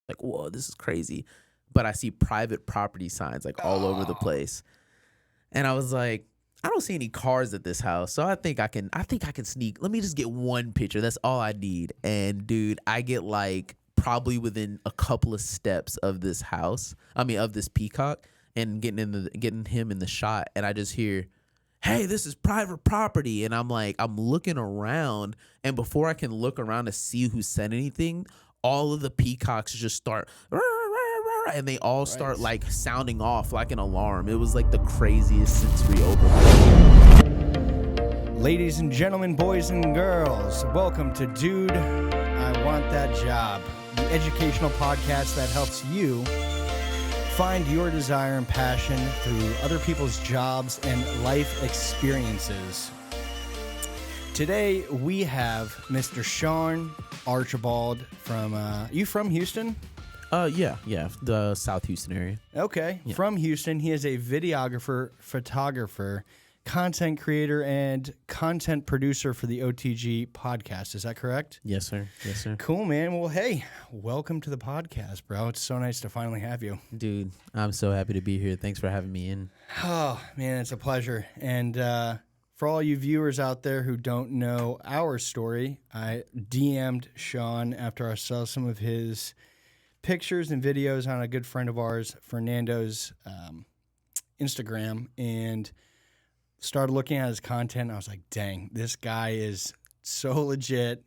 like, whoa, this is crazy. But I see private property signs like all over the place. And I was like, I don't see any cars at this house. So I think I can sneak. Let me just get one picture. That's all I need. And dude, I get like probably within a couple of steps of this house. Of this peacock, and getting him in the shot. And I just hear, hey, this is private property. And I'm looking around, and before I can look around to see who said anything, all of the peacocks just start, and they all start like sounding off like an alarm. It was like the craziest sensory overload. Ladies and gentlemen, boys and girls, welcome to Dude, I Want That Job, the educational podcast that helps you find your desire and passion through other people's jobs and life experiences. Today we have Mr. Shawn Archibald from, you from Houston? Yeah, the South Houston area. Okay, yeah. From Houston. He is a videographer, photographer, content creator, and content producer for the OTG podcast. Is that correct? Yes, sir. Yes, sir. Cool, man. Well, hey, welcome to the podcast, bro. It's so nice to finally have you. Dude, I'm so happy to be here. Thanks for having me in. Oh, man, it's a pleasure. And for all you viewers out there who don't know our story, I DM'd Shawn after I saw some of his pictures and videos on a good friend of ours, Fernando's Instagram, and started looking at his content. I was like, dang, this guy is so legit.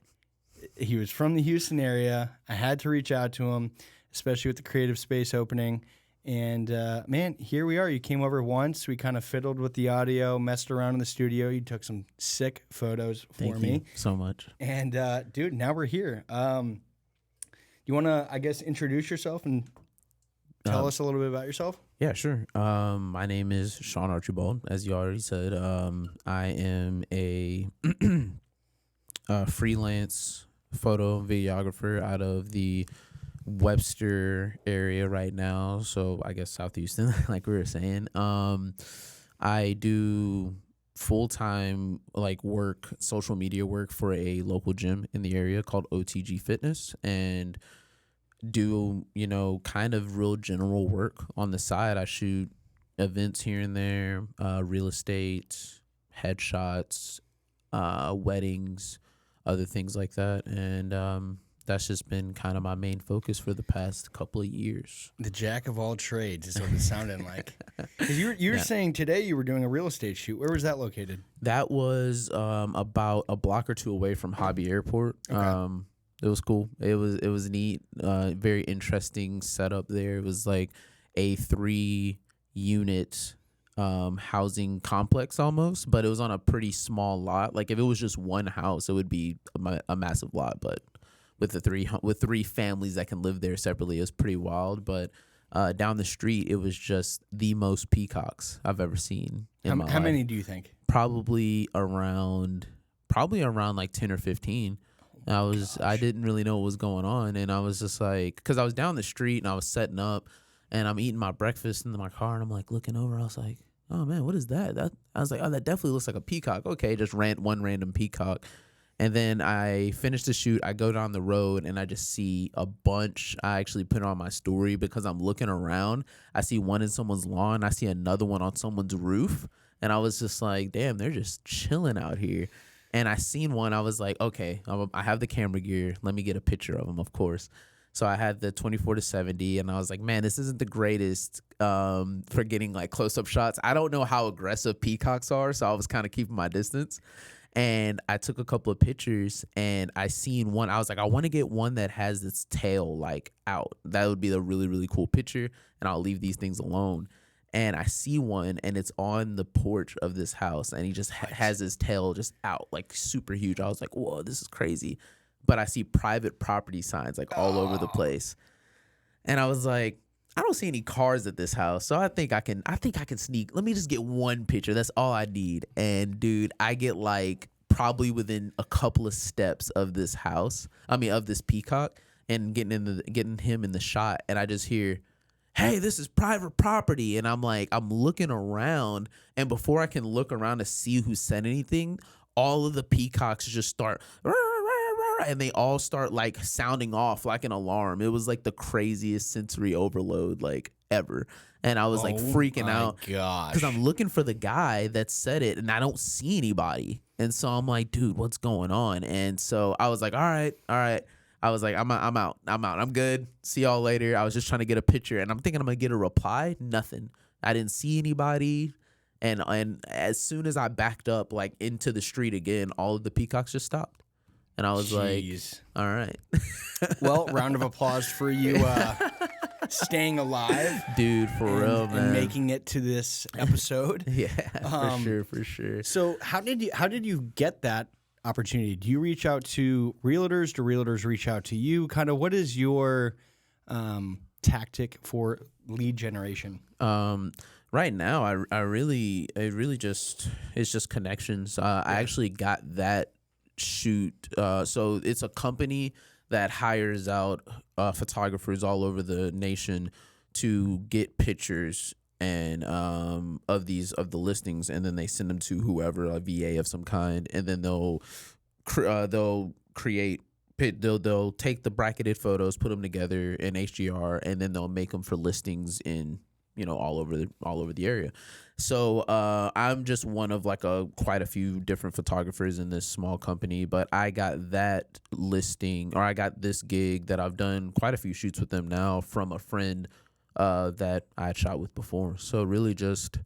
He was from the Houston area. I had to reach out to him, especially with the creative space opening. And man, here we are. You came over once. We kind of fiddled with the audio, messed around in the studio. You took some sick photos for me. Thank you so much. And dude, now we're here. You want to, I guess, introduce yourself and tell us a little bit about yourself? Yeah, sure. My name is Shawn Archibald, as you already said. I am a freelance photo videographer out of the Webster area right now. So I guess South Houston, like we were saying. I do full-time work, social media work for a local gym in the area called OTG Fitness, and do kind of real general work on the side. I shoot events here and there, real estate, headshots, weddings, other things like that, and that's just been kind of my main focus for the past couple of years. The jack of all trades is what it sounded like. 'Cause you were saying today you were doing a real estate shoot. Where was that located? That was about a block or two away from Hobby Airport. Okay. It was cool. It was neat. Very interesting setup there. It was like a 3-unit housing complex almost, but it was on a pretty small lot. Like if it was just one house, it would be a massive lot. But with three families that can live there separately, it was pretty wild. But down the street, it was just the most peacocks I've ever seen in my life. How many do you think? Probably around like 10 or 15. I didn't really know what was going on, and I was just like, because I was down the street and I was setting up, and I'm eating my breakfast in my car, and I'm like looking over. I was like, oh man, what is that? I was like, oh, that definitely looks like a peacock. Okay, just one random peacock. And then I finished the shoot. I go down the road and I just see a bunch. I actually put it on my story because I'm looking around. I see one in someone's lawn. I see another one on someone's roof. And I was just like, damn, they're just chilling out here. And I seen one. I was like, okay, I have the camera gear. Let me get a picture of them, of course. So I had the 24-70, and I was like, man, this isn't the greatest for getting like close-up shots. I don't know how aggressive peacocks are, so I was kind of keeping my distance. And I took a couple of pictures, and I seen one. I was like, I want to get one that has its tail like out. That would be a really, really cool picture, and I'll leave these things alone. And I see one, and it's on the porch of this house, and he just has his tail just out, like super huge. I was like, whoa, this is crazy. But I see private property signs like all over the place. And I was like, I don't see any cars at this house. So I think I can sneak. Let me just get one picture. That's all I need. And dude, I get like probably within a couple of steps of this house. Of this peacock, and getting him in the shot. And I just hear, hey, this is private property. And I'm looking around, and before I can look around to see who said anything, all of the peacocks just start, right, and they all start like sounding off like an alarm. It was like the craziest sensory overload like ever. And I was like freaking out because I'm looking for the guy that said it and I don't see anybody. And so I'm like, dude, what's going on? And so I was like, all right. I was like, I'm out. I'm good. See y'all later. I was just trying to get a picture and I'm thinking I'm going to get a reply. Nothing. I didn't see anybody. And as soon as I backed up like into the street again, all of the peacocks just stopped. And I was like, all right. Well, round of applause for you staying alive. Dude, for real, man. And making it to this episode. Yeah, for sure. So how did you get that opportunity? Do you reach out to realtors? Do realtors reach out to you? Kind of what is your tactic for lead generation? Right now, it's just connections. I actually got that shoot. So it's a company that hires out photographers all over the nation to get pictures and of the listings, and then they send them to whoever, a VA of some kind, and then they'll take the bracketed photos, put them together in HDR, and then they'll make them for listings in all over the area. So I'm just one of like quite a few different photographers in this small company, but I got that listing, or I got this gig that I've done quite a few shoots with them now from a friend that I had shot with before. So really just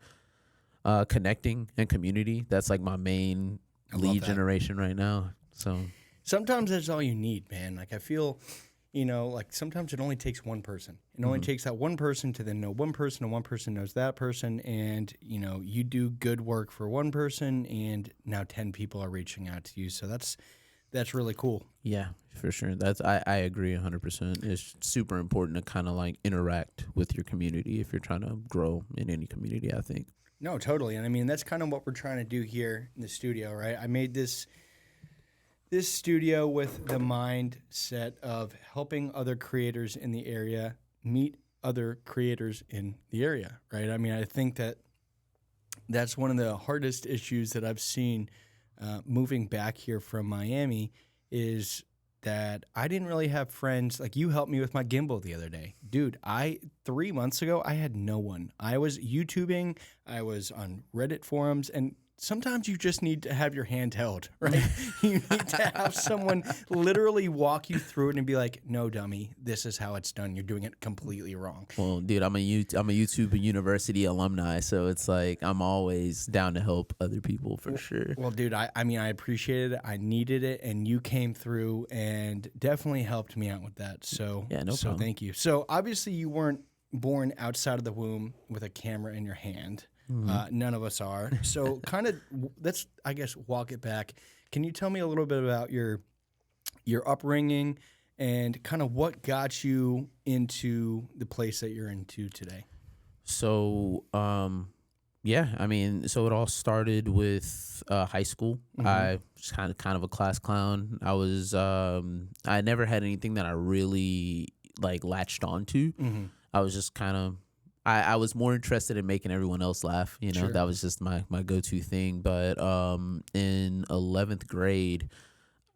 connecting and community. That's like my main lead generation right now. So sometimes that's all you need, man. Like I feel, like sometimes it only takes one person. It only takes that one person to then know one person, and one person knows that person. And, you do good work for one person, and now 10 people are reaching out to you. So that's really cool. Yeah, for sure. I agree 100%. It's super important to kind of like interact with your community if you're trying to grow in any community, I think. No, totally. And I mean, that's kind of what we're trying to do here in the studio, right? I made this studio with the mindset of helping other creators in the area meet other creators in the area, right? I mean, I think that's one of the hardest issues that I've seen moving back here from Miami is that I didn't really have friends. Like you helped me with my gimbal the other day. Dude, 3 months ago, I had no one. I was YouTubing, I was on Reddit forums, and sometimes you just need to have your hand held, right? You need to have someone literally walk you through it and be like, no, dummy, this is how it's done. You're doing it completely wrong. Well, dude, I'm a YouTube University alumni, so it's like I'm always down to help other people for sure. Well, dude, I appreciated it. I needed it, and you came through and definitely helped me out with that. So, yeah, no problem. Thank you. So obviously you weren't born outside of the womb with a camera in your hand. None of us are. So kind of let's, I guess, walk it back. Can you tell me a little bit about your upbringing and kind of what got you into the place that you're into today? So, yeah, I mean, so it all started with high school. I was kind of a class clown. I was I never had anything that I really like latched onto. I was just kind of I was more interested in making everyone else laugh. Sure. That was just my go-to thing. But in 11th grade,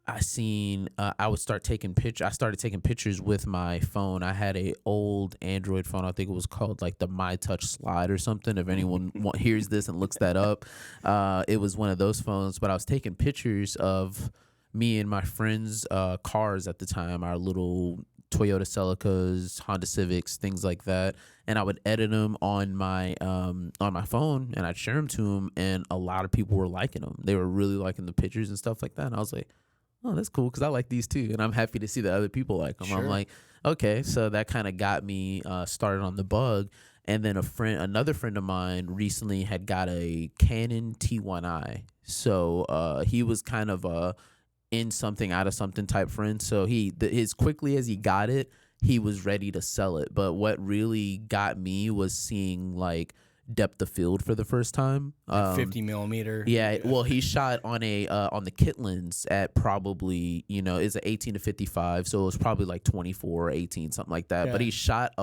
I started taking pictures with my phone. I had a old Android phone. I think it was called like the My Touch Slide or something. If anyone hears this and looks that up, it was one of those phones. But I was taking pictures of me and my friends' cars at the time, our little Toyota Celicas, Honda Civics, things like that, and I would edit them on my phone, and I'd share them to them, and a lot of people were liking them. They were really liking the pictures and stuff like that, and I was like, oh, that's cool, because I like these too, and I'm happy to see that other people like them. Sure. I'm like, okay, so that kind of got me started on the bug, and then another friend of mine recently had got a Canon T1i, so he was kind of a in something out of something type friend. So as quickly as he got it, he was ready to sell it. But what really got me was seeing like depth of field for the first time. 50 millimeter. Yeah. Well, he shot on the kit lens at probably, it's an 18 to 55. So it was probably like 24 or 18, something like that. Yeah. But he shot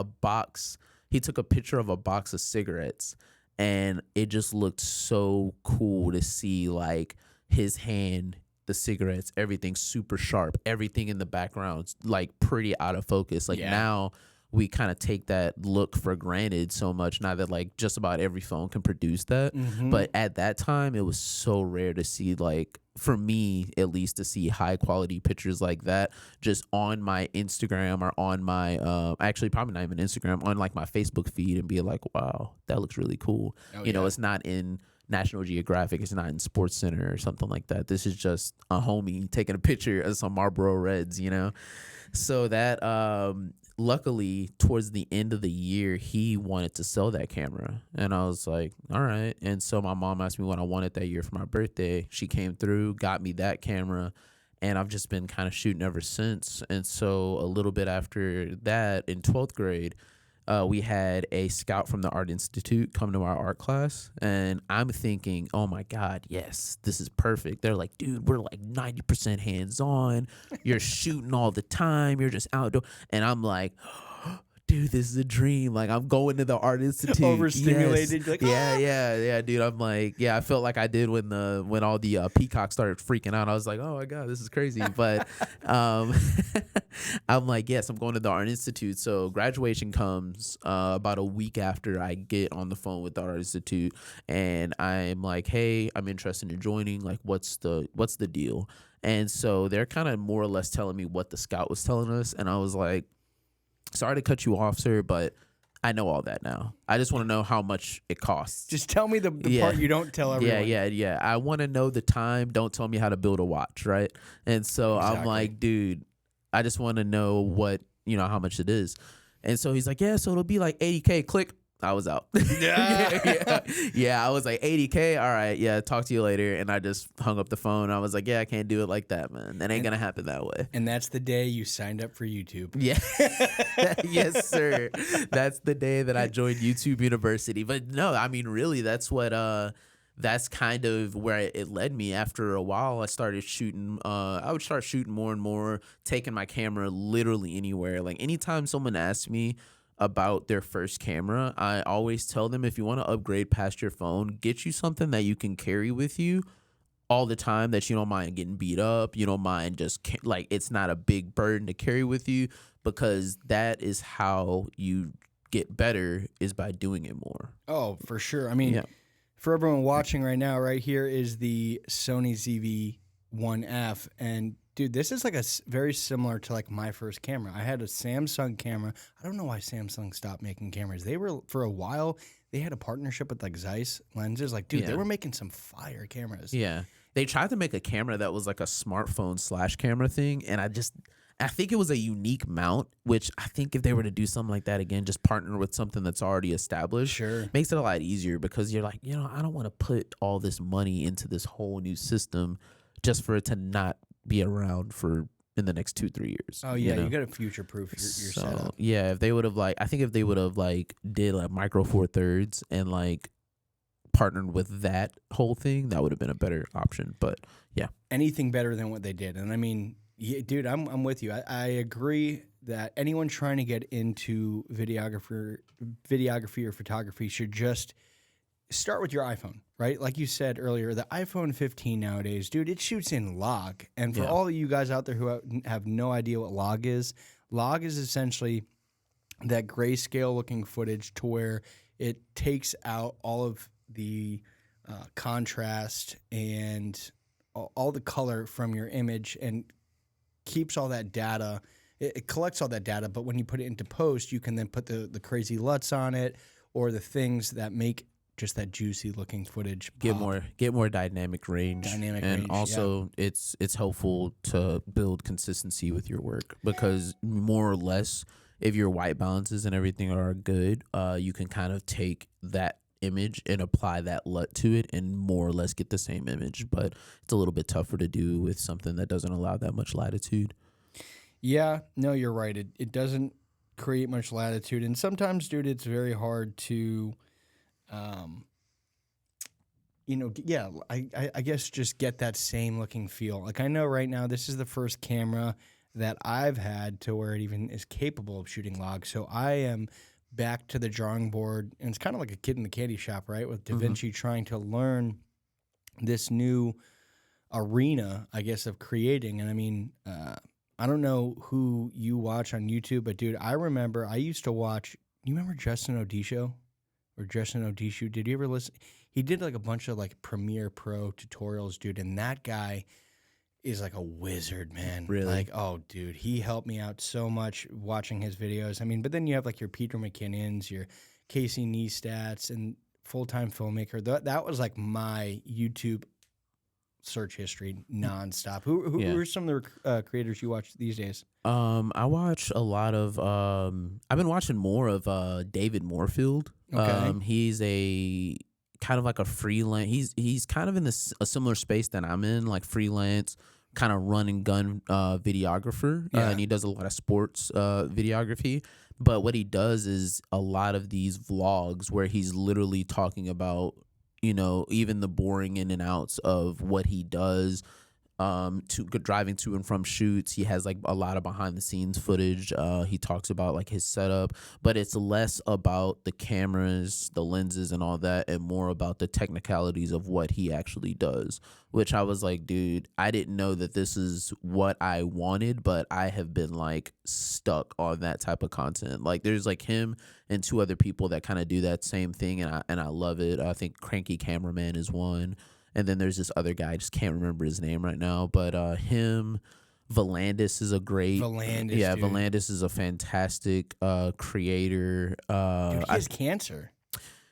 he took a picture of a box of cigarettes, and it just looked so cool to see like his hand the cigarettes, everything super sharp, everything in the background's like pretty out of focus. Like now we kind of take that look for granted so much now that like just about every phone can produce that. But at that time, it was so rare to see, like, for me at least, to see high quality pictures like that just on my Instagram or on my actually probably not even Instagram, on like my Facebook feed, and be like, wow, that looks really cool. You know, it's not in National Geographic, it's not in Sports Center or something like that. This is just a homie taking a picture of some Marlboro Reds, you know. So that luckily towards the end of the year, he wanted to sell that camera, and I was like, all right. And so my mom asked me what I wanted that year for my birthday. She came through, got me that camera, and I've just been kind of shooting ever since. And so a little bit after that, in 12th grade, we had a scout from the Art Institute come to our art class, and I'm thinking, oh my God, yes, this is perfect. They're like, dude, we're like 90% hands-on. You're shooting all the time. You're just outdoor. And I'm like, dude, this is a dream. Like, I'm going to the Art Institute. Overstimulated. Like, yeah, dude. I'm like, I felt like I did when all the peacocks started freaking out. I was like, oh my God, this is crazy. But I'm like, yes, I'm going to the Art Institute. So graduation comes about a week after I get on the phone with the Art Institute, and I'm like, hey, I'm interested in joining. Like, what's the deal? And so they're kind of more or less telling me what the scout was telling us, and I was like, sorry to cut you off, sir, but I know all that now. I just want to know how much it costs. Just tell me the part you don't tell everyone. Yeah. I want to know the time. Don't tell me how to build a watch, right? And so I'm like, dude, I just want to know what, how much it is. And so he's like, yeah, so it'll be like $80K. Click. I was out. Yeah, I was like, $80K. All right. Yeah. Talk to you later. And I just hung up the phone. I was like, yeah, I can't do it like that, man. That ain't going to happen that way. And that's the day you signed up for YouTube. Yeah. Yes, sir. That's the day that I joined YouTube University. But no, I mean, really, that's kind of where it led me. After a while, I started shooting. I would start shooting more and more, taking my camera literally anywhere. Like, anytime someone asks me about their first camera, I always tell them, if you want to upgrade past your phone, get you something that you can carry with you all the time, that you don't mind getting beat up, you don't mind just like, it's not a big burden to carry with you, because that is how you get better, is by doing it more. Oh, for sure. I mean, for everyone watching right now, right here is the Sony ZV-1F, and dude, this is like very similar to like my first camera. I had a Samsung camera. I don't know why Samsung stopped making cameras. They were, for a while, they had a partnership with like Zeiss lenses. Like, dude, they were making some fire cameras. Yeah. They tried to make a camera that was like a smartphone / camera thing. And I think it was a unique mount, which I think if they were to do something like that again, just partner with something that's already established, makes it a lot easier, because you're like, I don't want to put all this money into this whole new system just for it to not be around for in the next 2-3 years. Oh yeah, you got to future proof your setup. Yeah, if they would have did like micro four thirds and like partnered with that whole thing, that would have been a better option. But yeah, anything better than what they did. And I mean, dude, I'm with you. I agree that anyone trying to get into videography or photography should just start with your iPhone, right? Like you said earlier, the iPhone 15 nowadays, dude, it shoots in log. And for all of you guys out there who have no idea what log is essentially that grayscale looking footage to where it takes out all of the contrast and all the color from your image and keeps all that data. It collects all that data, but when you put it into post, you can then put the crazy LUTs on it, or the things that make just that juicy looking footage get more dynamic range. And also it's helpful to build consistency with your work, because more or less, if your white balances and everything are good, you can kind of take that image and apply that LUT to it and more or less get the same image. But it's a little bit tougher to do with something that doesn't allow that much latitude. Yeah, no, you're right. It doesn't create much latitude, and sometimes, dude, it's very hard to I guess just get that same looking feel. Like, I know right now this is the first camera that I've had to where it even is capable of shooting log. So I am back to the drawing board, and it's kind of like a kid in the candy shop, right? With DaVinci trying to learn this new arena, I guess, of creating. And I mean, I don't know who you watch on YouTube, but dude, I remember I used to watch. You remember Justin Odisho or Justin Odisho? Did you ever listen? He did like a bunch of like Premiere Pro tutorials, dude, and that guy is like a wizard, man. Really? Like, oh, dude, he helped me out so much watching his videos. I mean, but then you have like your Peter McKinnons, your Casey Neistats, and Full-Time Filmmaker. That was like my YouTube search history nonstop. Who are some of the creators you watch these days? I watch a lot of. I've been watching more of David Moorfield. Okay. He's a kind of like a freelance. He's kind of in a similar space that I'm in, like freelance, kind of run and gun videographer. Yeah. And he does a lot of sports videography. But what he does is a lot of these vlogs where he's literally talking about, even the boring in and outs of what he does, driving to and from shoots. He has like a lot of behind the scenes footage. He talks about like his setup, but it's less about the cameras, the lenses and all that, and more about the technicalities of what he actually does, which I was like, dude, I didn't know that this is what I wanted, but I have been like stuck on that type of content. Like there's like him and two other people that kind of do that same thing. And I love it. I think Cranky Cameraman is one. And then there's this other guy, I just can't remember his name right now, but him, Volandis is a great, Dude. Volandis is a fantastic creator. Dude, he has cancer.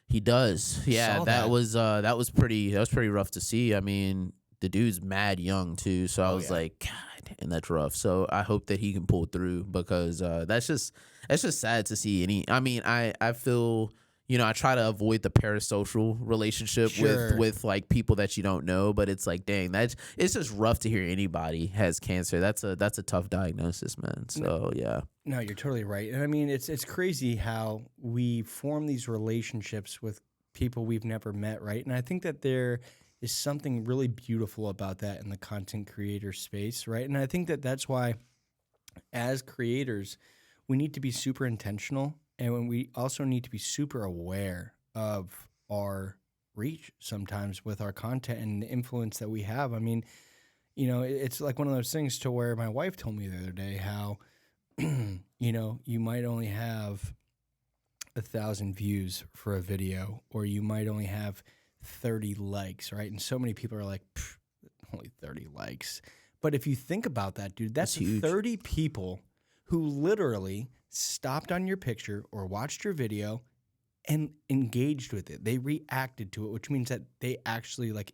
He does, yeah. Saw That was pretty rough to see. I mean, the dude's mad young too, so I was like, God, and that's rough. So I hope that he can pull through because that's just sad to see. I feel. I try to avoid the parasocial relationship with like people that you don't know, but it's like, dang, it's just rough to hear anybody has cancer. That's a tough diagnosis, man. So yeah. No, you're totally right. And I mean, it's crazy how we form these relationships with people we've never met, right? And I think that there is something really beautiful about that in the content creator space, right? And I think that that's why as creators, we need to be super intentional. And when we also need to be super aware of our reach sometimes with our content and the influence that we have. I mean, it's like one of those things to where my wife told me the other day how, you might only have 1,000 views for a video, or you might only have 30 likes, right? And so many people are like, only 30 likes. But if you think about that, dude, that's huge. 30 people who literally stopped on your picture or watched your video and engaged with it. They reacted to it, which means that they actually like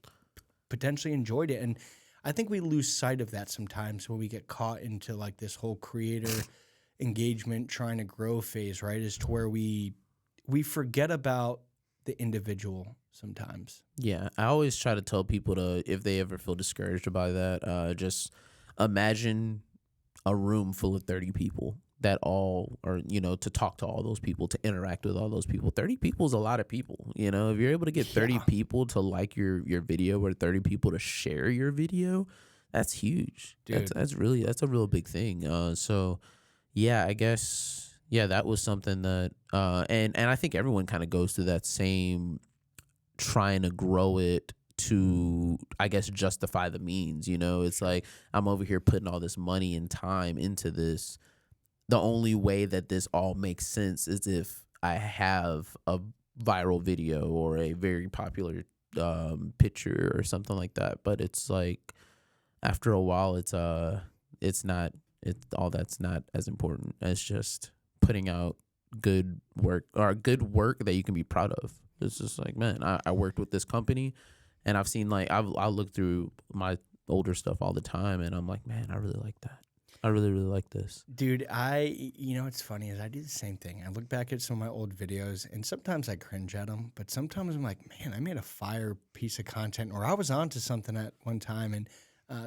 potentially enjoyed it. And I think we lose sight of that sometimes when we get caught into like this whole creator engagement, trying to grow phase, right? Is to where we forget about the individual sometimes. Yeah, I always try to tell people if they ever feel discouraged by that, just imagine a room full of 30 people that all are, to talk to all those people, to interact with all those people. 30 people is a lot of people. If you're able to get 30 people to like your video or 30 people to share your video, that's huge. Dude. That's a real big thing. So yeah, I guess, yeah, that was something that, and I think everyone kind of goes through that same trying to grow it to, I guess, justify the means. It's like, I'm over here putting all this money and time into this. The only way that this all makes sense is if I have a viral video or a very popular picture or something like that. But it's like, after a while, it's all that's not as important as just putting out good work that you can be proud of. It's just like, man, I worked with this company, and I've seen like I'll look through my older stuff all the time, and I'm like, man, I really like that. I really, really like this. Dude, what's funny is I do the same thing. I look back at some of my old videos, and sometimes I cringe at them, but sometimes I'm like, man, I made a fire piece of content, or I was onto something at one time. And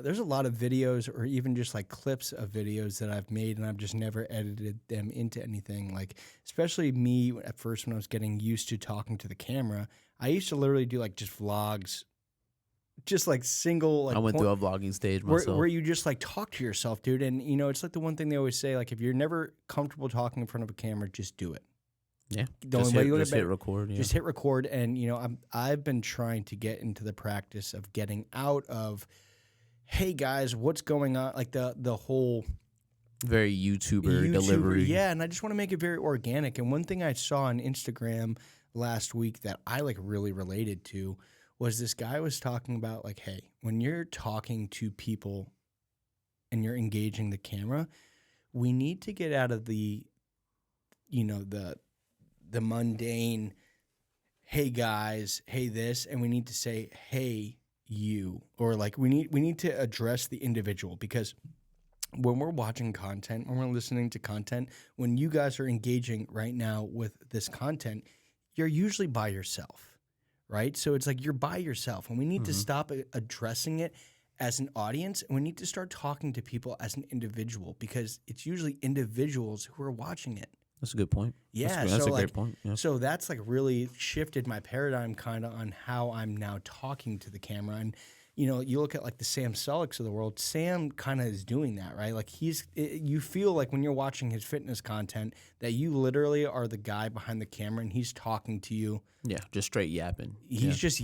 there's a lot of videos or even just like clips of videos that I've made, and I've just never edited them into anything. Like, especially me at first when I was getting used to talking to the camera, I used to literally do like just vlogs. Just like single, like I went through a vlogging stage myself, where you just like talk to yourself, dude. And it's like the one thing they always say, like, if you're never comfortable talking in front of a camera, just do it. Yeah, Just hit record. Yeah. Just hit record, and I've been trying to get into the practice of getting out of hey guys, what's going on? Like the whole very YouTuber delivery. Yeah, and I just want to make it very organic. And one thing I saw on Instagram last week that I like really related to was this guy was talking about like, hey, when you're talking to people and you're engaging the camera, we need to get out of the, you know, the mundane, hey guys, hey this, and we need to say, hey you, or like we need to address the individual, because when we're watching content, when we're listening to content, when you guys are engaging right now with this content, you're usually by yourself, right? So it's like you're by yourself, and we need to stop addressing it as an audience, and we need to start talking to people as an individual, because it's usually individuals who are watching it. That's a good point. Yeah, that's a great point. Yeah. So that's like really shifted my paradigm kind of on how I'm now talking to the camera. And you know, you look at like the Sam Suleks of the world, Sam kind of is doing that, right? Like you feel like when you're watching his fitness content that you literally are the guy behind the camera and he's talking to you. Yeah, just straight yapping. He's just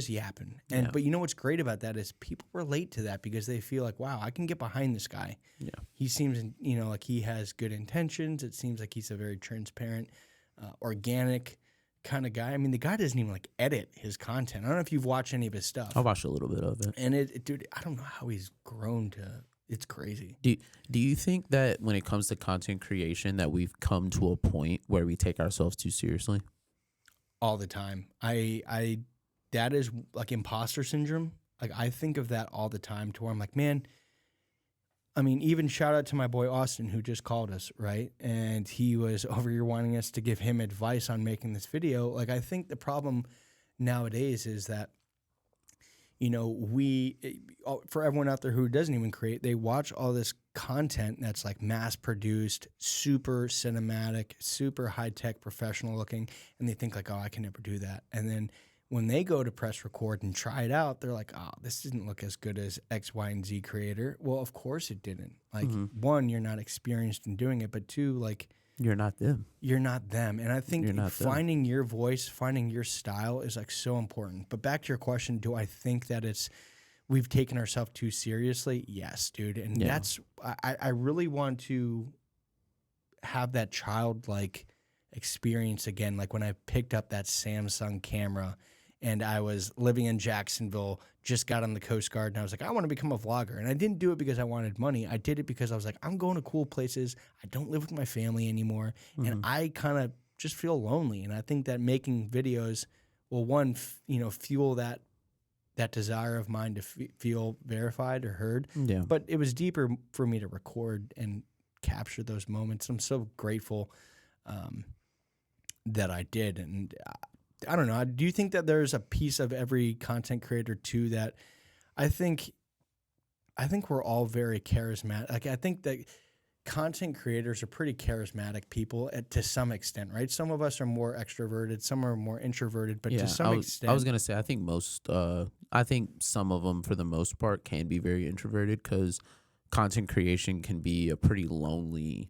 yapping. And but you know what's great about that is people relate to that because they feel like, wow, I can get behind this guy. Yeah. He seems, you know, like he has good intentions. It seems like he's a very transparent, organic kind of guy. I mean, the guy doesn't even like edit his content. I don't know if you've watched any of his stuff. I watched a little bit of it. And dude, I don't know how he's grown to. It's crazy. Do you think that when it comes to content creation that we've come to a point where we take ourselves too seriously? All the time. I that is like imposter syndrome. Like I think of that all the time to where I'm like, man, I mean, even shout out to my boy Austin who just called us, right? And he was over here wanting us to give him advice on making this video. Like I think the problem nowadays is that, you know, for everyone out there who doesn't even create, they watch all this content that's like mass produced, super cinematic, super high tech, professional looking, and they think like, oh, I can never do that. And then when they go to press record and try it out, they're like, oh, this didn't look as good as X, Y, and Z creator. Well, of course it didn't. Like, one, you're not experienced in doing it, but two, like, you're not them. You're not them. And I think finding your voice, finding your style is like so important. But back to your question, do I think that we've taken ourselves too seriously? Yes, dude. And that's, I really want to have that childlike experience again. Like when I picked up that Samsung camera and I was living in Jacksonville, just got on the Coast Guard, and I was like, I want to become a vlogger. And I didn't do it because I wanted money. I did it because I was like, I'm going to cool places. I don't live with my family anymore. And I kind of just feel lonely. And I think that making videos will, one, fuel that desire of mine to feel verified or heard. Yeah. But it was deeper for me to record and capture those moments. I'm so grateful that I did. And I don't know. Do you think that there's a piece of every content creator too that I think we're all very charismatic. Like I think that content creators are pretty charismatic people to some extent, right? Some of us are more extroverted, some are more introverted, but to some extent. I was gonna say I think some of them for the most part can be very introverted because content creation can be a pretty lonely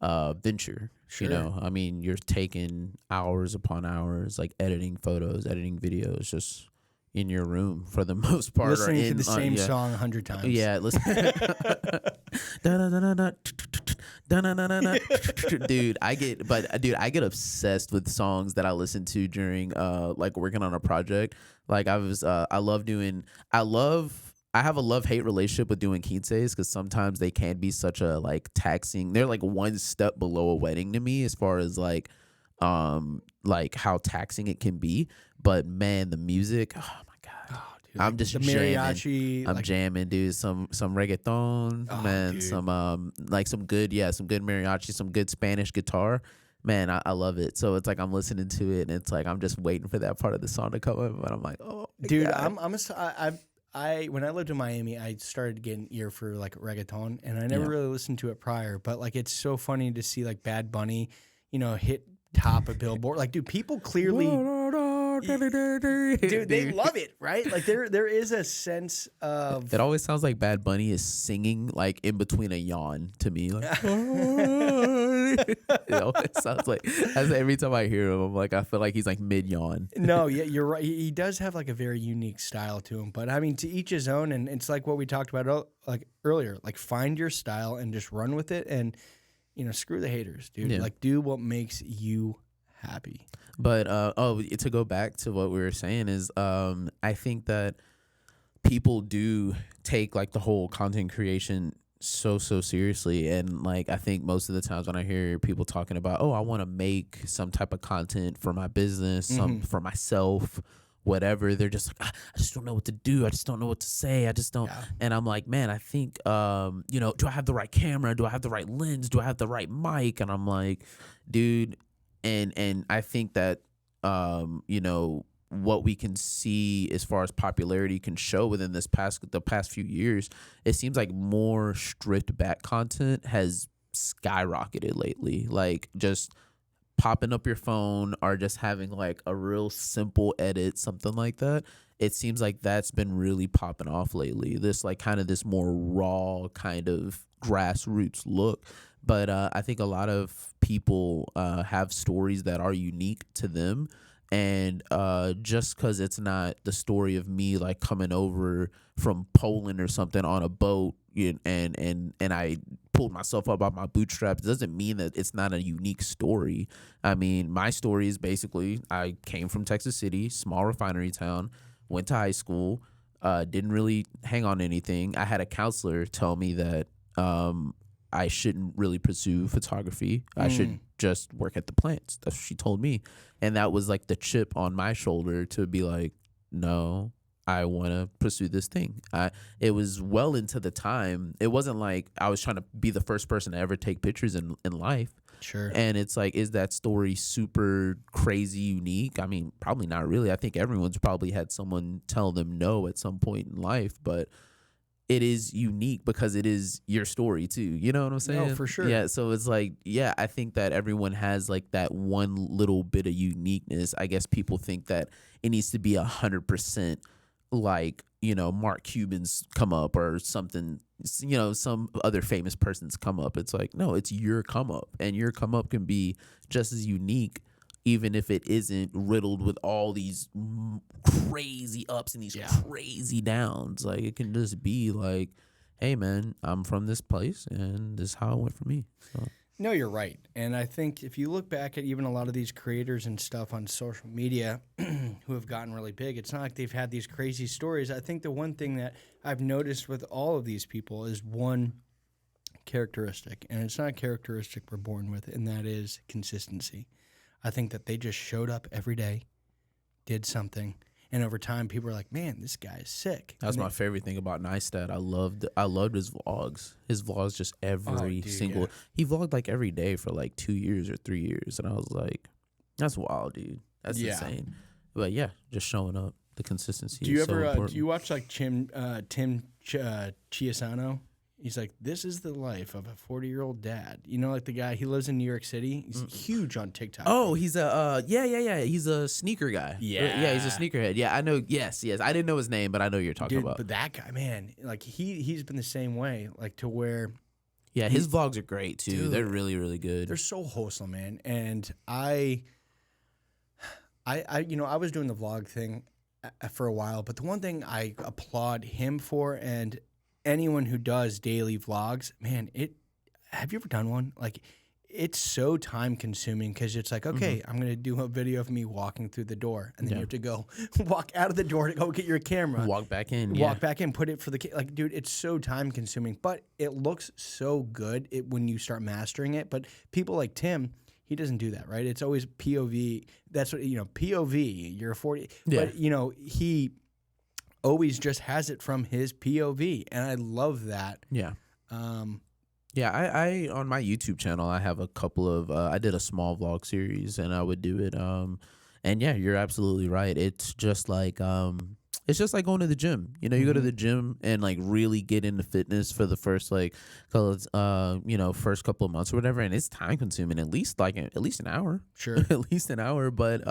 venture. Sure. You know, I mean, you're taking hours upon hours, like editing photos, editing videos, just in your room for the most part. Listening to the same song 100 times. Yeah, listen. Dude, I get obsessed with songs that I listen to during like working on a project. Like I have a love-hate relationship with doing quinces because sometimes they can be such a like taxing. They're like one step below a wedding to me as far as like how taxing it can be. But man, the music, oh my god, dude, I'm just jamming. Mariachi. I'm jamming, dude. Some reggaeton, man. Dude. Some good mariachi, some good Spanish guitar. Man, I love it. So it's like I'm listening to it, and it's like I'm just waiting for that part of the song to come up, and I'm like, oh, dude, God. When I lived in Miami, I started getting ear for like reggaeton, and I never really listened to it prior. But like, it's so funny to see like Bad Bunny, hit top of Billboard. Like, dude, people clearly, dude, they love it, right? Like, there is a sense of. It always sounds like Bad Bunny is singing like in between a yawn to me. Like, It sounds like every time I hear him, I'm like, I feel like he's like mid yawn. No, yeah, you're right. He does have like a very unique style to him, but I mean, to each his own. And it's like what we talked about like earlier. Like, find your style and just run with it, and screw the haters, dude. Yeah. Like, do what makes you happy. But to go back to what we were saying is, I think that people do take like the whole content creation so seriously, and like I think most of the times when I hear people talking about, I want to make some type of content for my business, some for myself, whatever, they're just like, I just don't know what to do, I just don't know what to say, I just don't. And I'm like, man, I think do I have the right camera, do I have the right lens, do I have the right mic? And I'm like, dude, and I think that what we can see as far as popularity can show within the past few years, it seems like more stripped back content has skyrocketed lately. Like, just popping up your phone or just having like a real simple edit, something like that. It seems like that's been really popping off lately. This like kind of this more raw kind of grassroots look. But I think a lot of people have stories that are unique to them. And just because it's not the story of me like coming over from Poland or something on a boat and I pulled myself up by my bootstraps doesn't mean that it's not a unique story. I mean, my story is basically I came from Texas City, small refinery town, went to high school, didn't really hang on to anything. I had a counselor tell me that I shouldn't really pursue photography. I should just work at the plants. That's what she told me. And that was like the chip on my shoulder to be like, no, I want to pursue this thing. It was well into the time. It wasn't like I was trying to be the first person to ever take pictures in life. Sure. And it's like, is that story super crazy unique? I mean, probably not really. I think everyone's probably had someone tell them no at some point in life, but it is unique because it is your story too. You know what I'm saying? No, for sure. Yeah. So it's like, yeah, I think that everyone has like that one little bit of uniqueness. I guess people think that it needs to be 100% like, Mark Cuban's come up or something, some other famous person's come up. It's like, no, it's your come up, and your come up can be just as unique, even if it isn't riddled with all these crazy ups and these crazy downs. Like, it can just be like, hey, man, I'm from this place, and this is how it went for me. So. No, you're right. And I think if you look back at even a lot of these creators and stuff on social media who have gotten really big, it's not like they've had these crazy stories. I think the one thing that I've noticed with all of these people is one characteristic, and it's not a characteristic we're born with, and that is consistency. I think that they just showed up every day, did something, and over time, people were like, "Man, this guy is sick." That's my favorite thing about Neistat. I loved his vlogs. His vlogs just every single. Yeah. He vlogged like every day for like 2 years or 3 years, and I was like, "That's wild, dude. That's insane." But yeah, just showing up, the consistency. Do you is ever so important. do you watch like Tim Chiasano? He's like, this is the life of a 40-year-old dad. Like the guy, he lives in New York City. He's huge on TikTok. Oh, he's a, he's a sneaker guy. Yeah, he's a sneakerhead. Yeah, I know. Yes. I didn't know his name, but I know you're talking about. But that guy, man, like he's been the same way, like to where. Yeah, his vlogs are great too. Dude, they're really, really good. They're so wholesome, man. And I was doing the vlog thing for a while, but the one thing I applaud him for, and anyone who does daily vlogs, man, have you ever done one? Like, it's so time consuming because it's like, okay, I'm going to do a video of me walking through the door, and then you have to go walk out of the door to go get your camera. Walk back in. Walk back in, put it for the like, dude, it's so time consuming, but it looks so good when you start mastering it. But people like Tim, he doesn't do that, right? It's always POV. That's what, POV, you're 40. Yeah. But, he always just has it from his POV, and I love that. Yeah. I on my YouTube channel, I have a couple of I did a small vlog series, and I would do it. And yeah, you're absolutely right. It's just like going to the gym. You go to the gym and like really get into fitness for the first first couple of months or whatever, and it's time consuming. At least an hour. Sure. At least an hour. But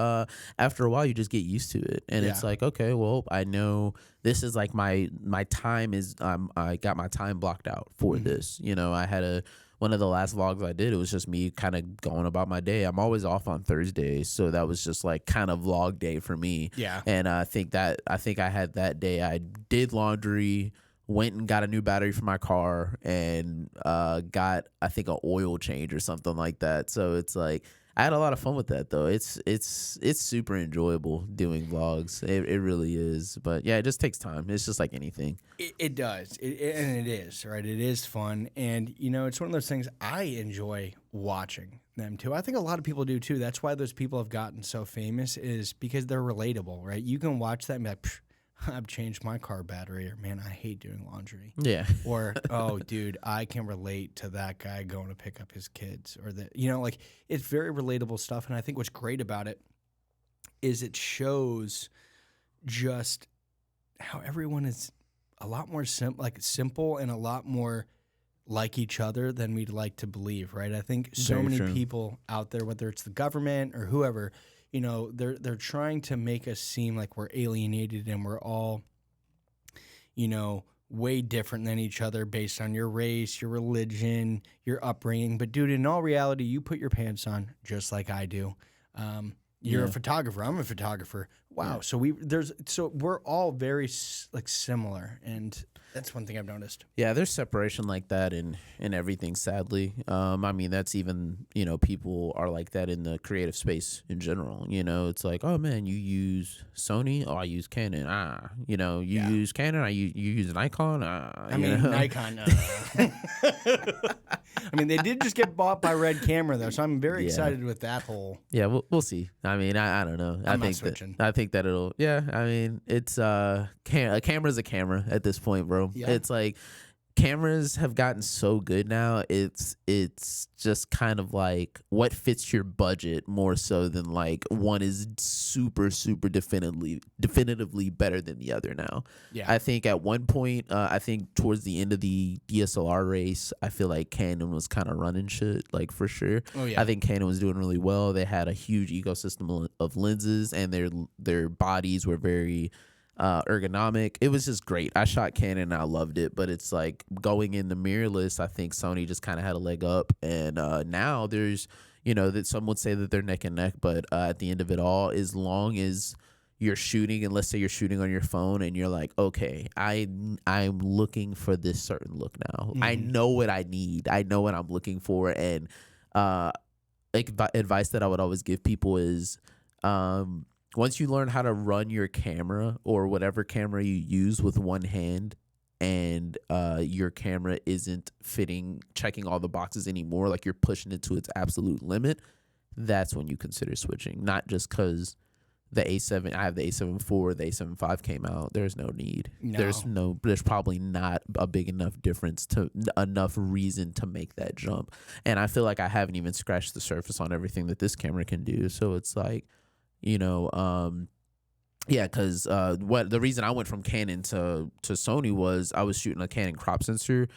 after a while, you just get used to it, and it's like, okay, well, I know this is like my time is I got my time blocked out for this. I had one of the last vlogs I did, it was just me kind of going about my day. I'm always off on Thursdays, so that was just like kind of vlog day for me. Yeah. And I think I had that day. I did laundry, went and got a new battery for my car, and got, I think, an oil change or something like that. So it's like I had a lot of fun with that, though. It's super enjoyable doing vlogs. It really is. But yeah, it just takes time. It's just like anything. It does. And it is, right? It is fun. And, you know, it's one of those things I enjoy watching them too. I think a lot of people do too. That's why those people have gotten so famous, is because they're relatable, right? You can watch that and be like, I've changed my car battery, or man, I hate doing laundry. Yeah. Or, oh, dude, I can relate to that guy going to pick up his kids, or that, you know, like, it's very relatable stuff. And I think what's great about it is it shows just how everyone is a lot more simple and a lot more like each other than we'd like to believe, right? I think so Very many true. people out there, whether it's the government or whoever, you know, they're trying to make us seem like we're alienated and we're all, you know, way different than each other based on your race, your religion, your upbringing. But dude, in all reality, you put your pants on just like I do. You're a photographer. I'm a photographer. Wow. Yeah. So we're all very like similar, and that's one thing I've noticed. Yeah, there's separation like that in everything, sadly. I mean, that's even, you know, people are like that in the creative space in general. You know, it's like, oh man, you use Sony, oh I use Canon. You know, you use Canon, you use Nikon. I mean, Nikon. I mean, they did just get bought by Red Camera though, so I'm very excited with that whole. Yeah, we'll see. I mean, I don't know. I think that it'll. Yeah, I mean, it's a camera's a camera at this point, bro. Yeah. It's like cameras have gotten so good now. It's just kind of like what fits your budget more so than like one is super definitively better than the other now. Yeah. I think at one point, I think towards the end of the DSLR race, I feel like Canon was kind of running shit, like for sure. Oh yeah. I think Canon was doing really well. They had a huge ecosystem of lenses, and their bodies were very ergonomic. It was just great. I shot Canon and I loved it, but it's like going in the mirrorless, I think Sony just kind of had a leg up, and now there's, you know, that some would say that they're neck and neck, but at the end of it all, as long as you're shooting, and let's say you're shooting on your phone and you're like, okay, I'm looking for this certain look now. Mm-hmm. I know what I need. I know what I'm looking for, and advice that I would always give people is once you learn how to run your camera or whatever camera you use with one hand, and your camera isn't checking all the boxes anymore, like you're pushing it to its absolute limit, that's when you consider switching. Not just because the A7, I have the A7 IV, the A7 V came out. There's no need. No. There's probably not a big enough difference enough reason to make that jump. And I feel like I haven't even scratched the surface on everything that this camera can do. So it's like, you know, because the reason I went from Canon to Sony was I was shooting a Canon crop sensor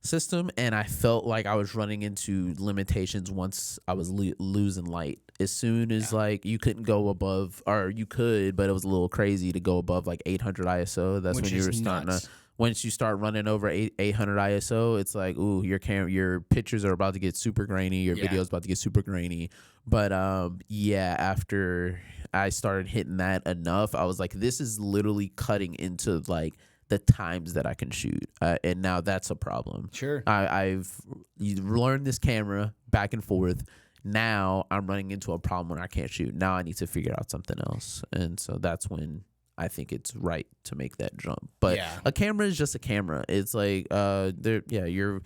system, and I felt like I was running into limitations once I was losing light. As soon as like you couldn't go above, or you could, but it was a little crazy to go above like 800 ISO. That's when you were starting to. Once you start running over 800 ISO, it's like, ooh, your pictures are about to get super grainy. Your video's about to get super grainy. But after I started hitting that enough, I was like, this is literally cutting into like the times that I can shoot, and now that's a problem. Sure, I've learned this camera back and forth. Now I'm running into a problem when I can't shoot. Now I need to figure out something else, and so that's when I think it's right to make that jump. But a camera is just a camera. It's like the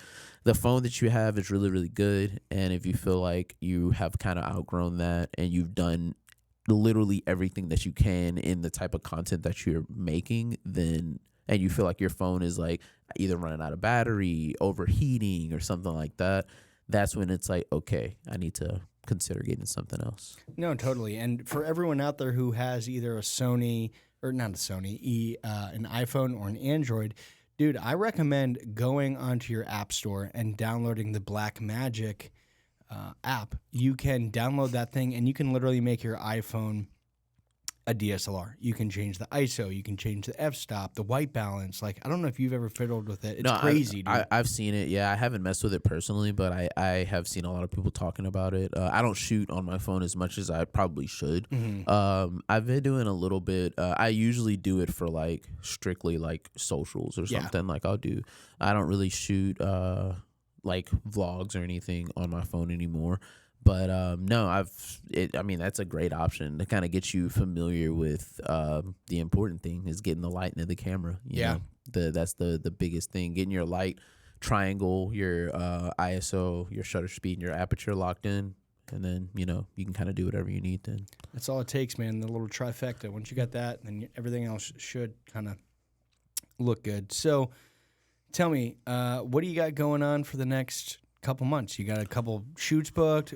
phone that you have is really, really good. And if you feel like you have kind of outgrown that and you've done literally everything that you can in the type of content that you're making, then and you feel like your phone is like either running out of battery, overheating, or something like that, that's when it's like, okay, I need to consider getting something else. No, totally. And for everyone out there who has either a Sony, or not a Sony, an iPhone or an Android, dude, I recommend going onto your app store and downloading the Blackmagic app. You can download that thing, and you can literally make your iPhone a DSLR. You can change the ISO. You can change the f-stop, the white balance. Like, I don't know if you've ever fiddled with it. It's crazy, dude. I've seen it. Yeah, I haven't messed with it personally, but I have seen a lot of people talking about it. I don't shoot on my phone as much as I probably should. I've been doing a little bit. I usually do it for like strictly like socials or something. Like I don't really shoot like vlogs or anything on my phone anymore. But no, I mean, that's a great option to kind of get you familiar with the important thing is getting the light into the camera. You know? That's the biggest thing. Getting your light triangle, your ISO, your shutter speed, and your aperture locked in. And then, you can kind of do whatever you need then. That's all it takes, man. The little trifecta. Once you got that, then everything else should kind of look good. So tell me, what do you got going on for the next couple months? You got a couple shoots booked.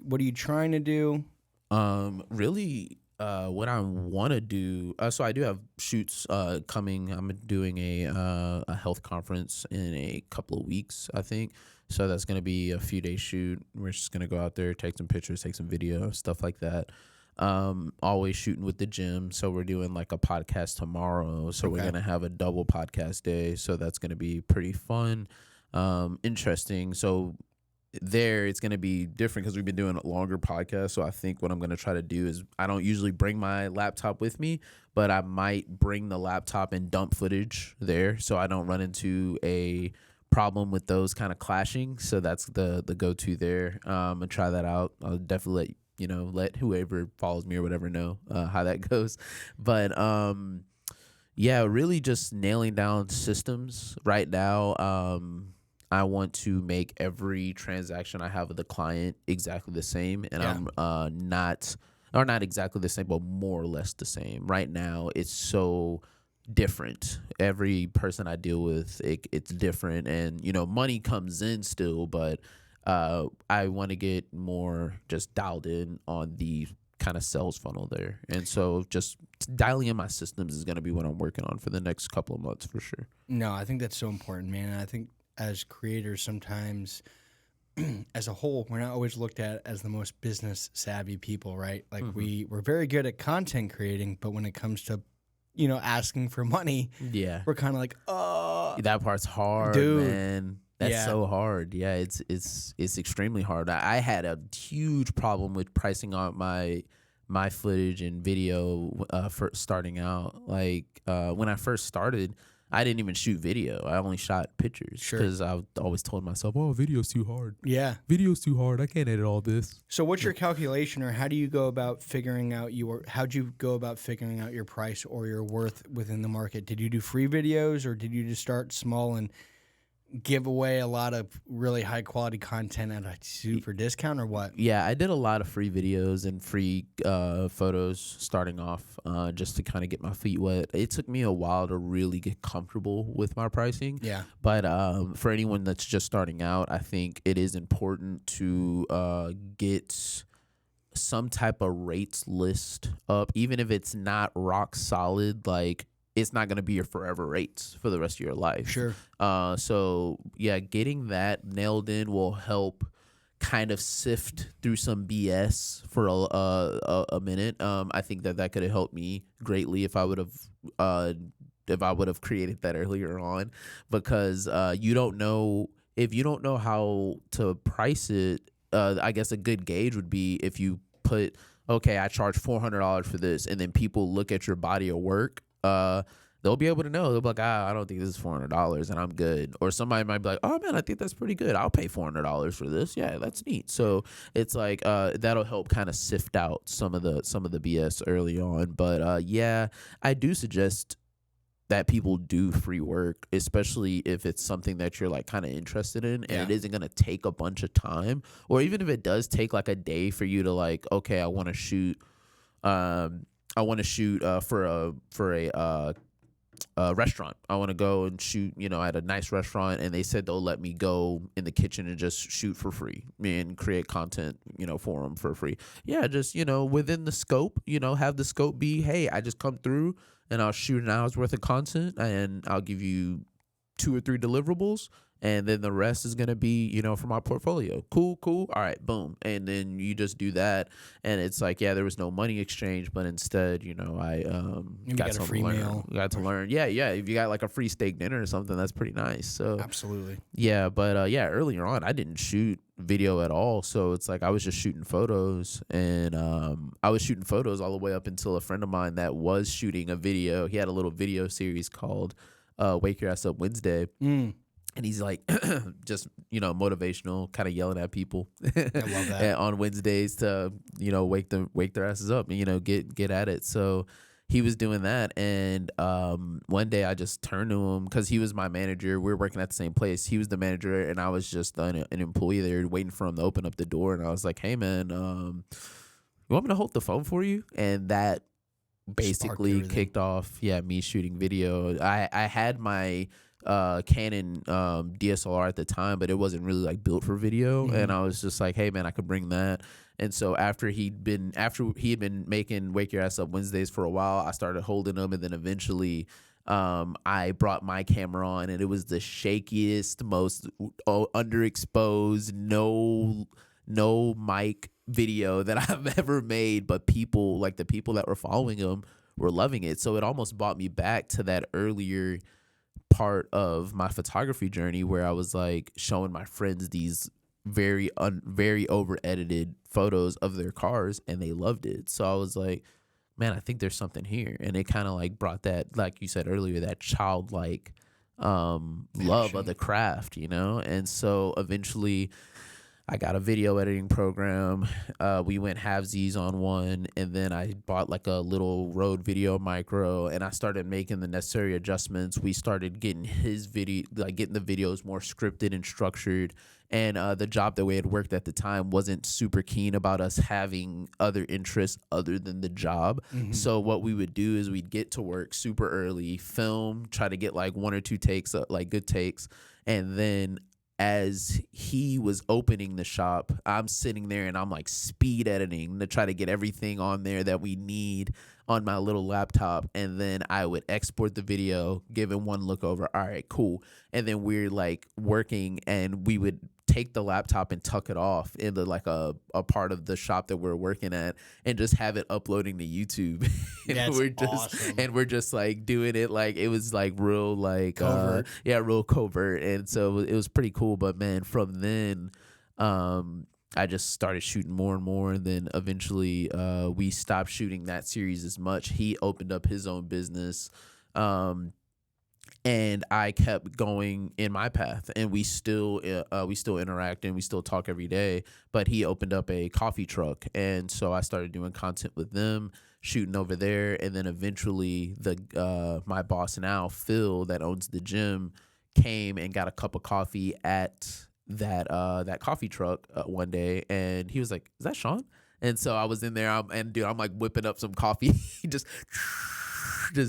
What are you trying to do? Really, what I want to do. So I do have shoots coming. I'm doing a health conference in a couple of weeks, I think. So that's gonna be a few day shoot. We're just gonna go out there, take some pictures, take some video, stuff like that. Always shooting with the gym. So we're doing like a podcast tomorrow. So we're gonna have a double podcast day. So that's gonna be pretty fun. Interesting. So there it's going to be different because we've been doing a longer podcast. So I think what I'm going to try to do is I don't usually bring my laptop with me, but I might bring the laptop and dump footage there so I don't run into a problem with those kind of clashing. So that's the go-to there. And try that out. I'll definitely let whoever follows me or whatever know how that goes. But yeah, really just nailing down systems right now. I want to make every transaction I have with the client exactly the same, and I'm not exactly the same, but more or less the same. Right now, it's so different. Every person I deal with, it's different, and money comes in still, but I want to get more just dialed in on the kind of sales funnel there, and so just dialing in my systems is going to be what I'm working on for the next couple of months for sure. No, I think that's so important, man. And I think as creators, sometimes as a whole, we're not always looked at as the most business savvy people, right? Like we're very good at content creating, but when it comes to asking for money, we're kind of like, oh, that part's hard, dude. Man. That's so hard. Yeah, it's extremely hard. I had a huge problem with pricing out my footage and video for starting out. Like when I first started, I didn't even shoot video. I only shot pictures because I always told myself, "Oh, video's too hard. Yeah, video's too hard. I can't edit all this." So, what's your calculation, or how do you go about figuring out how'd you go about figuring out your price or your worth within the market? Did you do free videos, or did you just start small and give away a lot of really high quality content at a super discount, or what? Yeah, I did a lot of free videos and free photos starting off just to kind of get my feet wet. It took me a while to really get comfortable with my pricing. Yeah. But for anyone that's just starting out, I think it is important to get some type of rates list up, even if it's not rock solid, like it's not going to be your forever rates for the rest of your life. Sure. So yeah, getting that nailed in will help kind of sift through some BS for a minute. I think that could have helped me greatly if I would have created that earlier on, because if you don't know how to price it, I guess a good gauge would be if you put, okay, I charge $400 for this, and then people look at your body of work. They'll be able to know. They'll be like, I don't think this is $400 and I'm good. Or somebody might be like, oh man, I think that's pretty good. I'll pay $400 for this. Yeah, that's neat. So it's like that'll help kind of sift out some of the BS early on. But yeah, I do suggest that people do free work, especially if it's something that you're like kind of interested in, and it isn't going to take a bunch of time, or even if it does take like a day for you to like, okay, I want to shoot for a restaurant. I want to go and shoot, at a nice restaurant, and they said they'll let me go in the kitchen and just shoot for free and create content, for them for free. Yeah, just, within the scope, have the scope be, hey, I just come through and I'll shoot an hour's worth of content and I'll give you 2 or 3 deliverables, and then the rest is going to be, you know, for my portfolio. Cool. All right, boom. And then you just do that. And it's like, yeah, there was no money exchange, but instead, you know, I got a free meal. Got to learn. Yeah. If you got like a free steak dinner or something, that's pretty nice. So Absolutely. yeah, but yeah, earlier on, I didn't shoot video at all. So it's like I was just shooting photos, and I was shooting photos all the way up until a friend of mine that was shooting a video. He had a little video series called Wake Your Ass Up Wednesday. And he's like, just, you know, motivational, kind of yelling at people I love that. on Wednesdays to, you know, wake their asses up and, you know, get at it. So he was doing that. And one day I just turned to him because he was my manager. We were working at the same place. He was the manager, and I was just an employee there waiting for him to open up the door. And I was like, hey, man, you want me to hold the phone for you? And that basically kicked off, me shooting video. I had my Canon DSLR at the time, but it wasn't really like built for video. And I was just like, hey man, I could bring that. And so after he had been making Wake Your Ass Up Wednesdays for a while, I started holding them, and then eventually I brought my camera on, and it was the shakiest, most underexposed, no mic video that I've ever made, but people, like the people that were following him, were loving it. So it almost brought me back to that earlier part of my photography journey where I was like showing my friends these very over edited photos of their cars, and they loved it. So I was like, man, I think there's something here. And it kind of like brought that, like you said earlier, that childlike love of the craft, you know? And so eventually I got a video editing program. We went halvesies on one, and then I bought like a little Rode Video Micro, and I started making the necessary adjustments. We started getting getting the videos more scripted and structured. And the job that we had worked at the time wasn't super keen about us having other interests other than the job. So what we would do is we'd get to work super early, film, try to get like one or two takes, like good takes, and then as he was opening the shop, I'm sitting there and I'm like speed editing to try to get everything on there that we need on my little laptop. And then I would export the video, give it one look over. All right, cool. And then we're like working, and we would take the laptop and tuck it off into like a part of the shop that we're working at, and just have it uploading to YouTube. And we're just like doing it like it was like real like covert. Real covert. And so it was pretty cool. But man, from then I just started shooting more and more, and then eventually we stopped shooting that series as much. He opened up his own business, and I kept going in my path, and we still interact and we still talk every day. But he opened up a coffee truck, and so I started doing content with them, shooting over there. And then eventually my boss now, Phil, that owns the gym, came and got a cup of coffee at that coffee truck one day, and he was like, "Is that Shawn?" And so I was in there, I'm like whipping up some coffee, just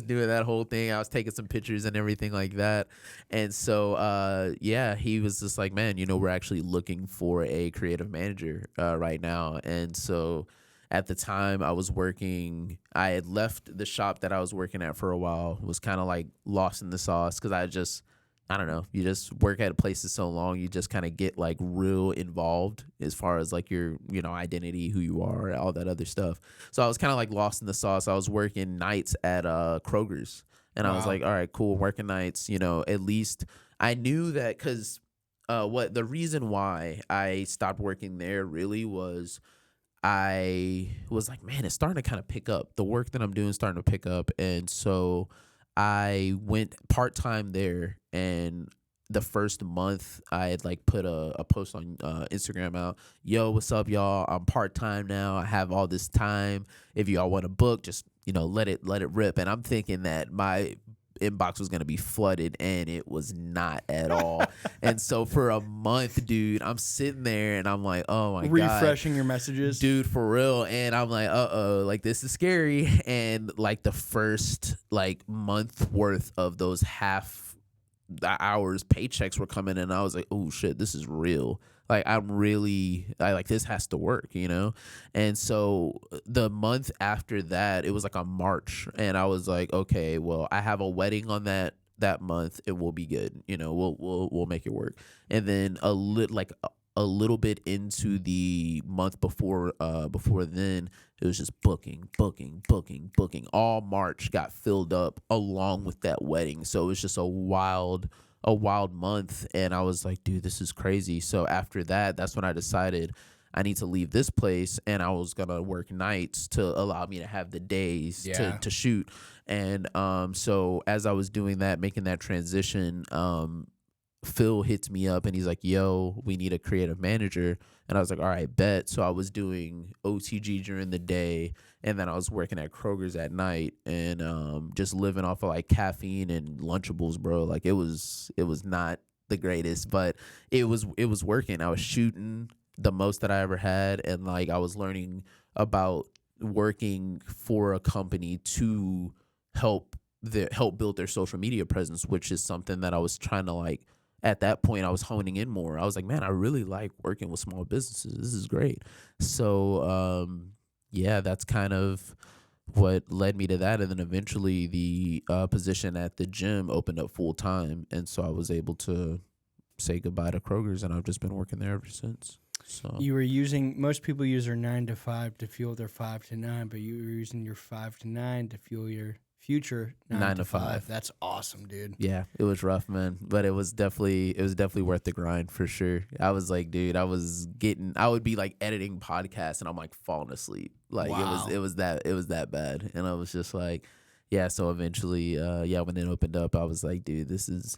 doing that whole thing. I was taking some pictures and everything like that. And so he was just like, man, you know, we're actually looking for a creative manager right now. And so at the time I had left the shop that I was working at for a while, was kind of like lost in the sauce, because I don't know, you just work at places so long, you just kind of get like real involved as far as like your, you know, identity, who you are, all that other stuff. So I was kind of like lost in the sauce. I was working nights at Kroger's, and I was like, all right, cool, working nights, you know. At least I knew that, because the reason why I stopped working there really was I was like, man, it's starting to kind of pick up. The work that I'm doing is starting to pick up. And so I went part-time there, and the first month I had like put a post on Instagram out, yo, what's up, y'all? I'm part-time now. I have all this time. If y'all want to book, just, you know, let it rip. And I'm thinking that my inbox was going to be flooded, and it was not at all. And so for a month, dude, I'm sitting there and I'm like, oh my God. Refreshing your messages. Dude, for real. And I'm like, like this is scary. And like the first like month worth of those half hours paychecks were coming in, and I was like, oh shit, this is real. Like I like this has to work, you know? And so the month after that, it was like a March, and I was like, okay, well, I have a wedding on that that month, it will be good. You know, we'll make it work. And then a little bit into the month before then, it was just booking. All March got filled up along with that wedding. So it was just a wild month. And I was like, dude, this is crazy. So after that, that's when I decided I need to leave this place, and I was gonna work nights to allow me to have the days to shoot. And so as I was doing that, making that transition, Phil hits me up and he's like, yo, we need a creative manager. And I was like, all right, bet. So I was doing OTG during the day, and then I was working at Kroger's at night, and just living off of like caffeine and Lunchables, bro. Like it was not the greatest, but it was working. I was shooting the most that I ever had, and like I was learning about working for a company to help build their social media presence, which is something that I was trying to like. At that point, I was honing in more. I was like, man, I really like working with small businesses. This is great. So, yeah, that's kind of what led me to that. And then eventually the position at the gym opened up full time. And so I was able to say goodbye to Kroger's, and I've just been working there ever since. So you were using, most people use their 9 to 5 to fuel their 5 to 9, but you were using your 5 to 9 to fuel your future 9 to 5. That's awesome, dude. Yeah, it was rough, man, but it was definitely worth the grind for sure. I was like, dude, I would be like editing podcasts and I'm like falling asleep. Like wow. it was that bad. And I was just like, yeah, so eventually when it opened up, I was like, dude, this is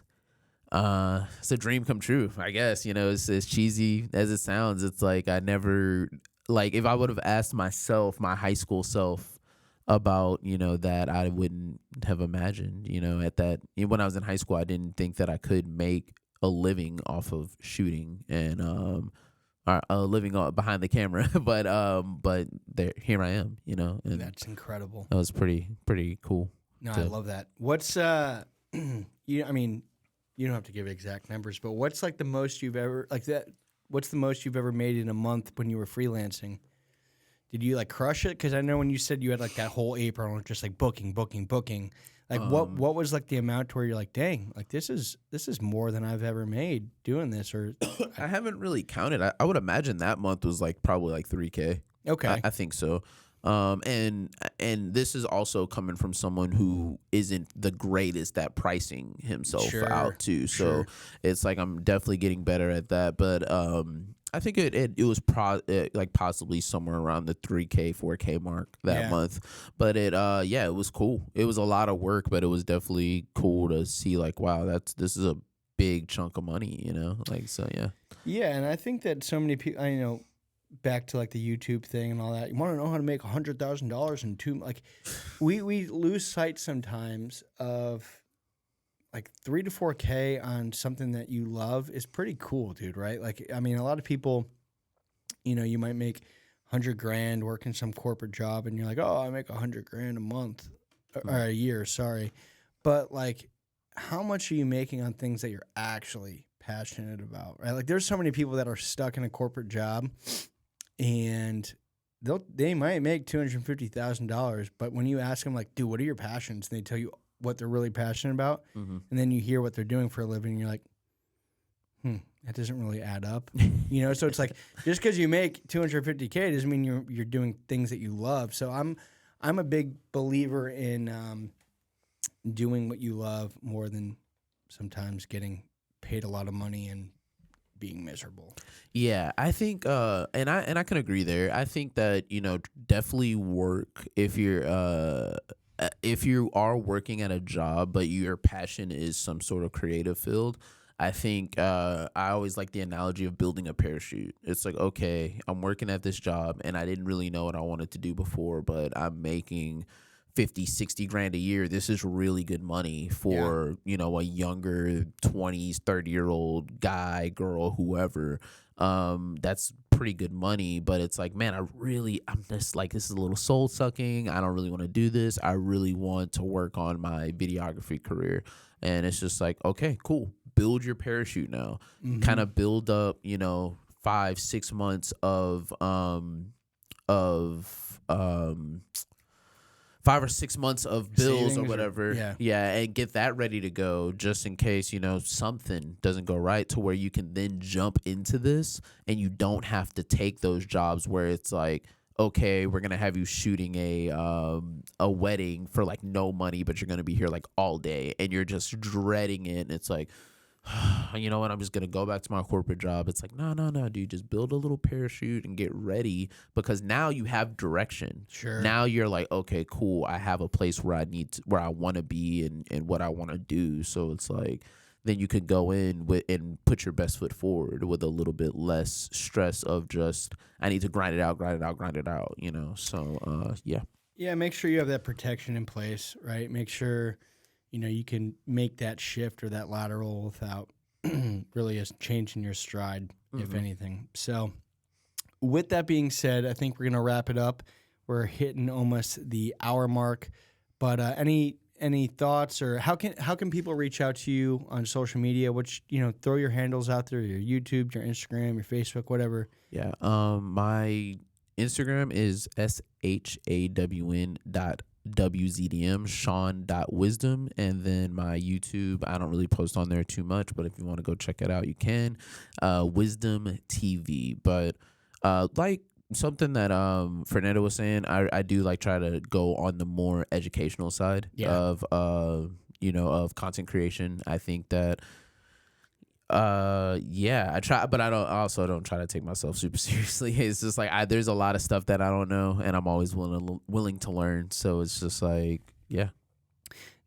it's a dream come true, I guess. You know, it's as cheesy as it sounds. It's like I never, like, if I would have asked myself, my high school self, about, you know, that, I wouldn't have imagined, you know, when I was in high school, I didn't think that I could make a living off of shooting and living behind the camera. but here I am, you know. And that's incredible. That was pretty cool. No, I love that. What's I mean, you don't have to give exact numbers, but what's like the most you've ever what's the most you've ever made in a month when you were freelancing? Did you like crush it? Because I know when you said you had like that whole April, just like booking. Like what was like the amount to where you're like, dang, like this is more than I've ever made doing this? Or I haven't really counted. I would imagine that month was like probably like $3,000. Okay, I think so. And this is also coming from someone who isn't the greatest at pricing himself out too. So it's like I'm definitely getting better at that. But I think it was like possibly somewhere around the $3,000, $4,000 mark that month. But it was cool. It was a lot of work, but it was definitely cool to see like, wow, this is a big chunk of money, you know? Like, so yeah. Yeah, and I think that so many people, you know, back to like the YouTube thing and all that. You want to know how to make $100,000 in 2, like we lose sight sometimes of like 3 to 4K on something that you love is pretty cool, dude, right? Like, I mean, a lot of people, you know, you might make $100,000 working some corporate job and you're like, oh, I make $100,000 a month or a year, sorry. But like, how much are you making on things that you're actually passionate about, right? Like there's so many people that are stuck in a corporate job and they might make $250,000, but when you ask them like, dude, what are your passions? And they tell you what they're really passionate about, and then you hear what they're doing for a living, and you're like, that doesn't really add up, you know. So it's like just because you make $250K doesn't mean you're doing things that you love. So I'm a big believer in doing what you love more than sometimes getting paid a lot of money and being miserable. Yeah, I think and I can agree there. I think that, you know, definitely work if you are working at a job but your passion is some sort of creative field. I think I always like the analogy of building a parachute. It's like, okay, I'm working at this job and I didn't really know what I wanted to do before, but I'm making 50, 60 grand a year. This is really good money for, you know, a younger 20s, 30-year-old guy, girl, whoever. That's pretty good money, but it's like, man, I'm just like, this is a little soul sucking. I don't really want to do this. I really want to work on my videography career. And it's just like, okay, cool. Build your parachute now. Kind of build up, you know, 5-6 months of 5 or 6 months of bills Savings or whatever. Yeah, and get that ready to go just in case, something doesn't go right, to where you can then jump into this and you don't have to take those jobs where it's like, okay, we're going to have you shooting a wedding for like no money, but you're going to be here like all day and you're just dreading it. And it's like, you know what, I'm just going to go back to my corporate job. It's like, no, dude, just build a little parachute and get ready, because now you have direction. Sure. Now you're like, okay, cool. I have a place where where I want to be and what I want to do. So it's like, then you could go in and put your best foot forward with a little bit less stress of just, I need to grind it out. So, yeah. Yeah, make sure you have that protection in place, right? Make sure, you can make that shift or that lateral without really changing your stride, if anything. So with that being said, I think we're going to wrap it up. We're hitting almost the hour mark, but any thoughts, or how can people reach out to you on social media? Which, throw your handles out there, your YouTube, your Instagram, your Facebook, whatever. Yeah. My Instagram is shawn.wzdm, Shawn.wisdom. And then my YouTube, I don't really post on there too much, but if you want to go check it out, you can. Wisdom TV. But like something that Fernando was saying, I do like try to go on the more educational side of of content creation. I think that I try, but I don't try to take myself super seriously. It's just like there's a lot of stuff that I don't know, and I'm always willing to learn. So it's just like, yeah.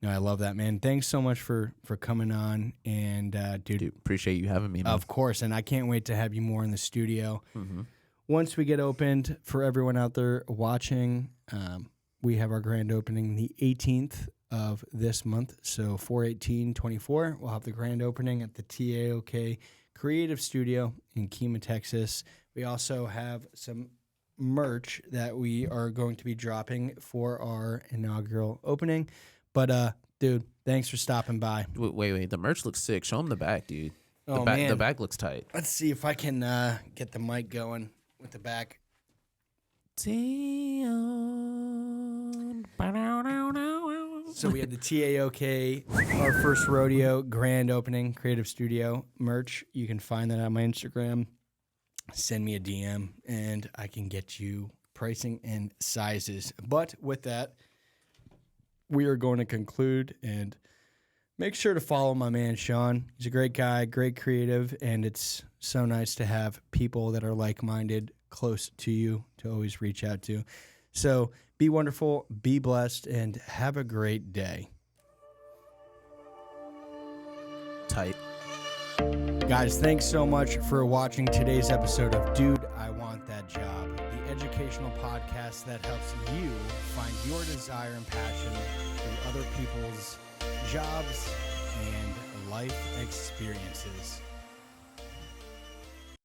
No, I love that, man. Thanks so much for coming on, and dude, appreciate you having me, man. Of course, and I can't wait to have you more in the studio. Mm-hmm. Once we get opened, for everyone out there watching, we have our grand opening the 18th of this month. So 4/18/24, we'll have the grand opening at the TAOK Creative Studio in Kema, Texas. We also have some merch that we are going to be dropping for our inaugural opening. But, dude, thanks for stopping by. Wait. The merch looks sick. Show them the back, dude. Man. The back looks tight. Let's see if I can get the mic going with the back. So we have the TAOK, our first rodeo grand opening, Creative Studio merch. You can find that on my Instagram. Send me a DM, and I can get you pricing and sizes. But with that, we are going to conclude, and make sure to follow my man, Shawn. He's a great guy, great creative, and it's so nice to have people that are like-minded close to you to always reach out to. So be wonderful, be blessed, and have a great day. Tight. Guys, thanks so much for watching today's episode of Dude, I Want That Job, the educational podcast that helps you find your desire and passion through other people's jobs and life experiences.